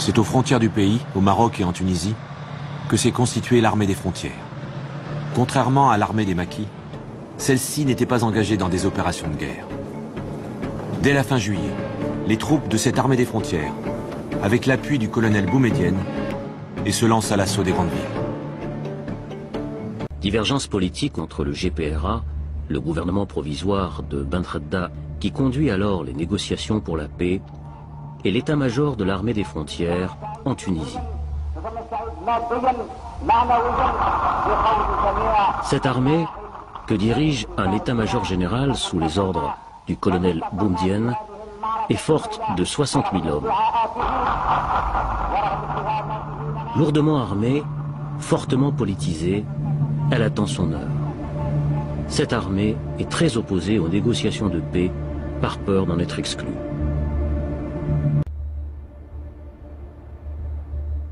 C'est aux frontières du pays, au Maroc et en Tunisie, que s'est constituée l'armée des frontières. Contrairement à l'armée des maquis, celle-ci n'était pas engagée dans des opérations de guerre. Dès la fin juillet, les troupes de cette armée des frontières, avec l'appui du colonel Boumedienne, et se lancent à l'assaut des grandes villes. Divergence politique entre le GPRA, le gouvernement provisoire de Benredda, qui conduit alors les négociations pour la paix, et l'état-major de l'armée des frontières en Tunisie. Cette armée, que dirige un état-major général sous les ordres du colonel Boumedienne, est forte de 60 000 hommes. Lourdement armée, fortement politisée, elle attend son heure. Cette armée est très opposée aux négociations de paix par peur d'en être exclue.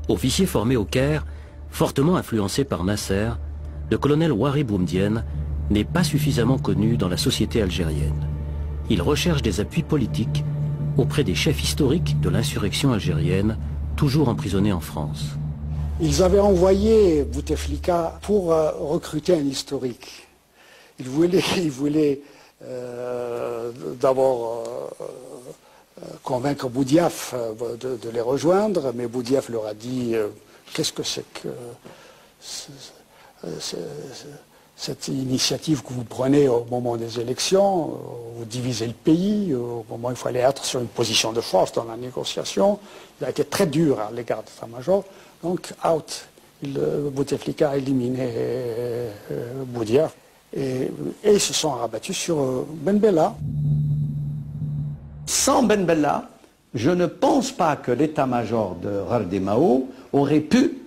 Officier formé au Caire, fortement influencé par Nasser, le colonel Ouari Boumedienne n'est pas suffisamment connu dans la société algérienne. Il recherche des appuis politiques auprès des chefs historiques de l'insurrection algérienne, toujours emprisonnés en France. Ils avaient envoyé Bouteflika pour recruter un historique. Ils voulaient d'abord convaincre Boudiaf de les rejoindre, mais Boudiaf leur a dit qu'est-ce que c'est que cette initiative que vous prenez au moment des élections, vous divisez le pays, au moment où il fallait être sur une position de force dans la négociation. Il a été très dur à l'égard de l'état-major, donc out. Bouteflika a éliminé Boudiaf et ils se sont rabattus sur Ben Bella. Sans Ben Bella, je ne pense pas que l'état-major de Ghardé Mao aurait pu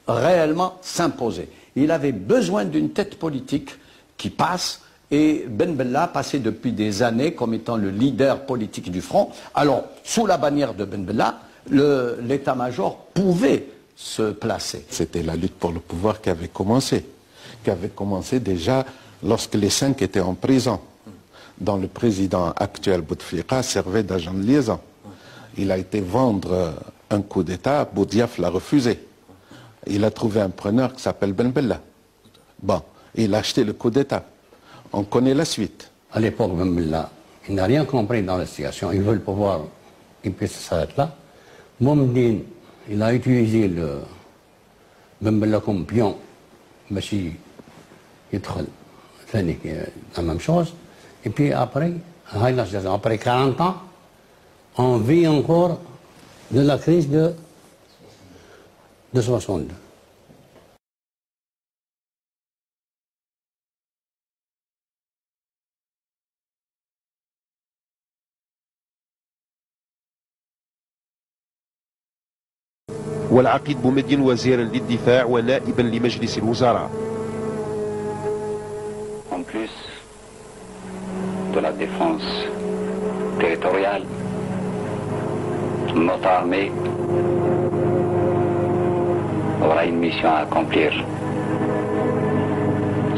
réellement s'imposer. Il avait besoin d'une tête politique qui passe, et Ben Bella passait depuis des années comme étant le leader politique du front. Alors, sous la bannière de Ben Bella, l'état-major pouvait se placer. C'était la lutte pour le pouvoir qui avait commencé déjà lorsque les 5 étaient en prison, dont le président actuel Bouteflika servait d'agent de liaison. Il a été vendre un coup d'État, Boudiaf l'a refusé. Il a trouvé un preneur qui s'appelle Ben Bella. Bon, il a acheté le coup d'État. On connaît la suite. À l'époque, Ben Bella, il n'a rien compris dans la situation. Il veut le pouvoir, il peut s'arrêter là. Boumedienne, il a utilisé le Ben Bella comme pion. Bachi, la même chose. Et puis après 40 ans, on vit encore de la crise de 62. والعقيد بومدين وزيرا للدفاع ونائبا لمجلس الوزراء. En plus de la défense territoriale, notre armée aura une mission à accomplir,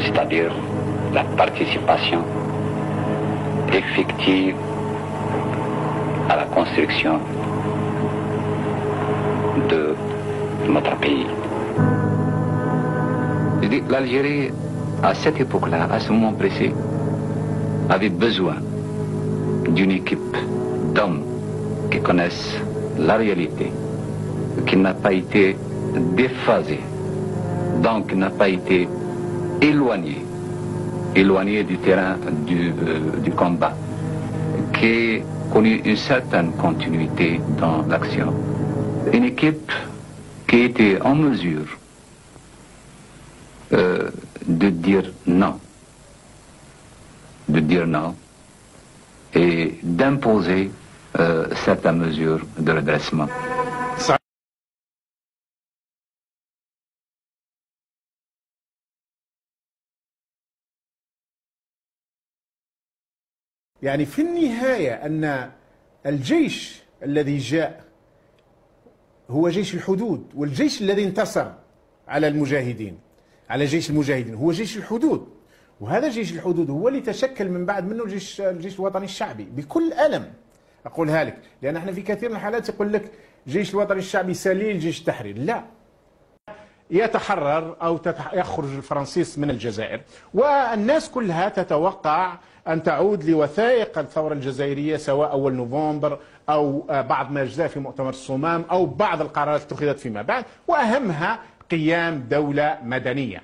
c'est-à-dire la participation effective à la construction de notre pays. L'Algérie, à cette époque-là, à ce moment précis, avait besoin d'une équipe d'hommes qui connaissent la réalité, qui n'a pas été déphasée, donc n'a pas été éloignée du terrain du combat, qui a connu une certaine continuité dans l'action. Une équipe qui était en mesure de dire non et d'imposer certaines mesures de redressement. يعني في النهاية أن الجيش الذي جاء هو جيش الحدود، والجيش الذي انتصر على المجاهدين، على جيش المجاهدين هو جيش الحدود، وهذا جيش الحدود هو اللي تشكل من بعد منه الجيش الوطني الشعبي بكل ألم. أقولها لك، لأن احنا في كثير من الحالات يقول لك الجيش الوطني الشعبي سليل جيش التحرير، لا، يتحرر أو يخرج الفرنسيس من الجزائر، والناس كلها تتوقع أن تعود لوثائق الثورة الجزائرية سواء أول نوفمبر أو بعض ما جاء في مؤتمر الصمام أو بعض القرارات اتخذت فيما بعد، وأهمها قيام دولة مدنية.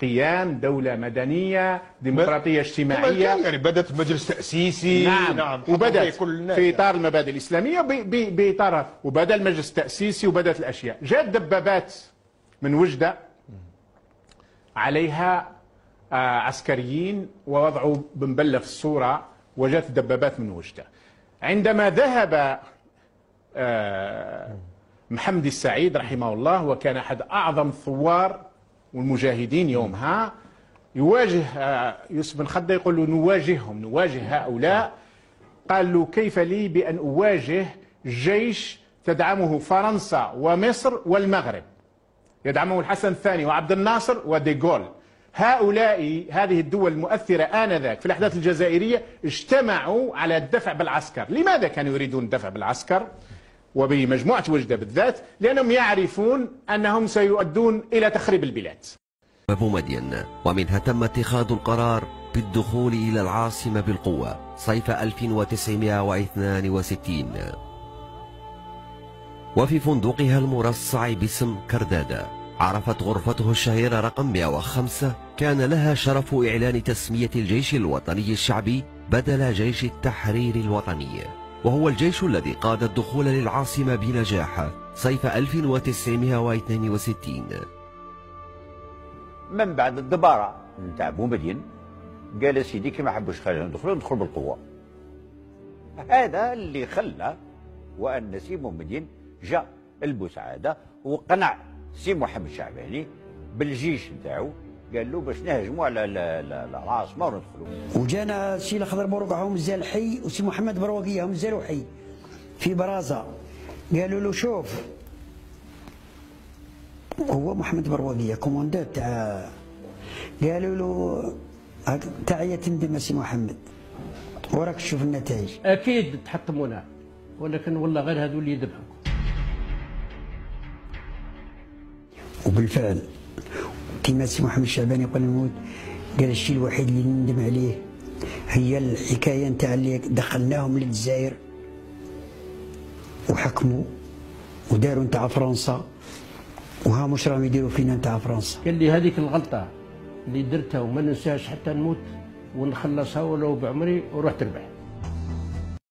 قيام دولة مدنية ديمقراطية اجتماعية، يعني بدأت مجلس تأسيسي. نعم وبدأت في إطار المبادئ الإسلامية بإطارها، وبدأ المجلس التأسيسي وبدأت الأشياء. جاءت دبابات من وجدة عليها عسكريين ووضعوا بنبلة في الصورة، وجاءت الدبابات من وجدة. عندما ذهب محمد السعيد رحمه الله، وكان أحد أعظم الثوار والمجاهدين يومها، يواجه يوسف بن خدة، يقول له نواجه هؤلاء. قال له كيف لي بأن أواجه جيش تدعمه فرنسا ومصر والمغرب، يدعمه الحسن الثاني وعبد الناصر وديغول. هذه الدول المؤثرة آنذاك في الأحداث الجزائرية اجتمعوا على الدفع بالعسكر. لماذا كانوا يريدون الدفع بالعسكر وبمجموعة وجدة بالذات؟ لأنهم يعرفون أنهم سيؤدون إلى تخريب البلاد. بومدين، ومنها تم اتخاذ القرار بالدخول إلى العاصمة بالقوة صيف 1962، وفي فندقها المرصع باسم كردادة. عرفت غرفته الشهيرة رقم 105 كان لها شرف إعلان تسمية الجيش الوطني الشعبي بدل جيش التحرير الوطني، وهو الجيش الذي قاد الدخول للعاصمة بنجاح صيف 1962. من بعد الدبارة نتاع بومدين قال سيدي كي ما حبوش خلينا ندخل بالقوة. هذا اللي خلى وأن سي بومدين جاء البوسعادة وقنع سي محمد الشعباني بالجيش نتاعو، قال له باش نهجموا على العاصمة وندخلوا. وجانا سي الخضر بروقه هم مازال حي، وسي محمد بروقيه هم مازالوا حي في برازة. قالوا له شوف، هو محمد بروقيه كوموندور تاع، قالوا له تعيا تندم سي محمد وراك تشوف النتائج. اكيد تحطمونا، ولكن والله غير هذو اللي يذبحوا. وبالفعل كما سي محمد الشعباني قبل الموت قال الشيء الوحيد اللي ندم عليه هي الحكايه نتاع اللي دخلناهم للجزائر وحكموا وداروا نتاع فرنسا، وها مش راهم يديروا فينا نتاع فرنسا. قال لي هذيك الغلطه اللي درتها وما ننساهاش حتى نموت ونخلصها ولو بعمري ورحت ربح.